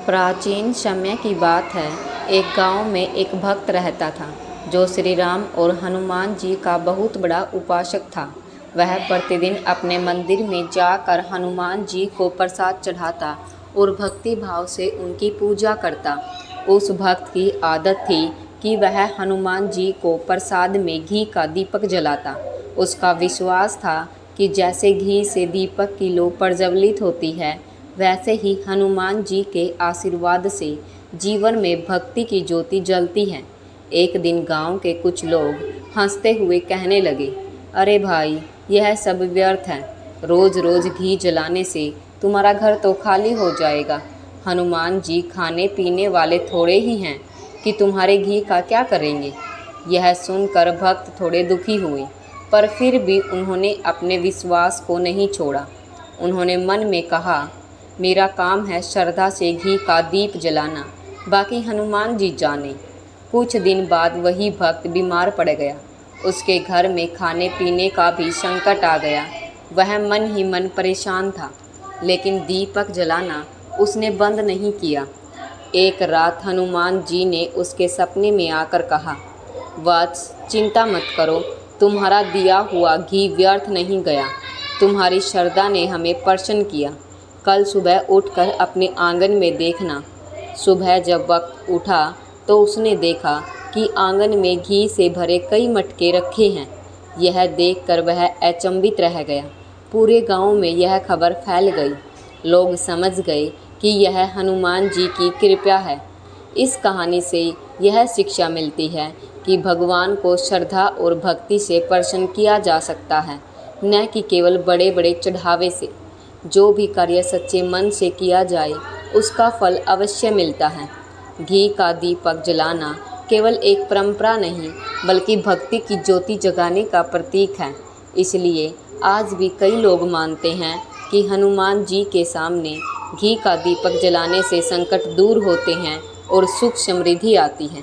प्राचीन समय की बात है। एक गांव में एक भक्त रहता था जो श्री राम और हनुमान जी का बहुत बड़ा उपासक था। वह प्रतिदिन अपने मंदिर में जाकर हनुमान जी को प्रसाद चढ़ाता और भक्ति भाव से उनकी पूजा करता। उस भक्त की आदत थी कि वह हनुमान जी को प्रसाद में घी का दीपक जलाता। उसका विश्वास था कि जैसे घी से दीपक की लौ प्रज्वलित होती है, वैसे ही हनुमान जी के आशीर्वाद से जीवन में भक्ति की ज्योति जलती है। एक दिन गांव के कुछ लोग हंसते हुए कहने लगे, अरे भाई, यह सब व्यर्थ है। रोज़ रोज़ घी जलाने से तुम्हारा घर तो खाली हो जाएगा। हनुमान जी खाने पीने वाले थोड़े ही हैं कि तुम्हारे घी का क्या करेंगे। यह सुनकर भक्त थोड़े दुखी हुए, पर फिर भी उन्होंने अपने विश्वास को नहीं छोड़ा। उन्होंने मन में कहा, मेरा काम है श्रद्धा से घी का दीप जलाना, बाकी हनुमान जी जाने। कुछ दिन बाद वही भक्त बीमार पड़ गया। उसके घर में खाने पीने का भी संकट आ गया। वह मन ही मन परेशान था, लेकिन दीपक जलाना उसने बंद नहीं किया। एक रात हनुमान जी ने उसके सपने में आकर कहा, वत्स, चिंता मत करो, तुम्हारा दिया हुआ घी व्यर्थ नहीं गया। तुम्हारी श्रद्धा ने हमें प्रसन्न किया। कल सुबह उठकर अपने आंगन में देखना। सुबह जब वक्त उठा तो उसने देखा कि आंगन में घी से भरे कई मटके रखे हैं। यह देखकर वह अचंभित रह गया। पूरे गांव में यह खबर फैल गई। लोग समझ गए कि यह हनुमान जी की कृपा है। इस कहानी से यह शिक्षा मिलती है कि भगवान को श्रद्धा और भक्ति से प्रसन्न किया जा सकता है, न कि केवल बड़े बड़े चढ़ावे से। जो भी कार्य सच्चे मन से किया जाए, उसका फल अवश्य मिलता है। घी का दीपक जलाना केवल एक परंपरा नहीं, बल्कि भक्ति की ज्योति जगाने का प्रतीक है। इसलिए आज भी कई लोग मानते हैं कि हनुमान जी के सामने घी का दीपक जलाने से संकट दूर होते हैं और सुख समृद्धि आती है।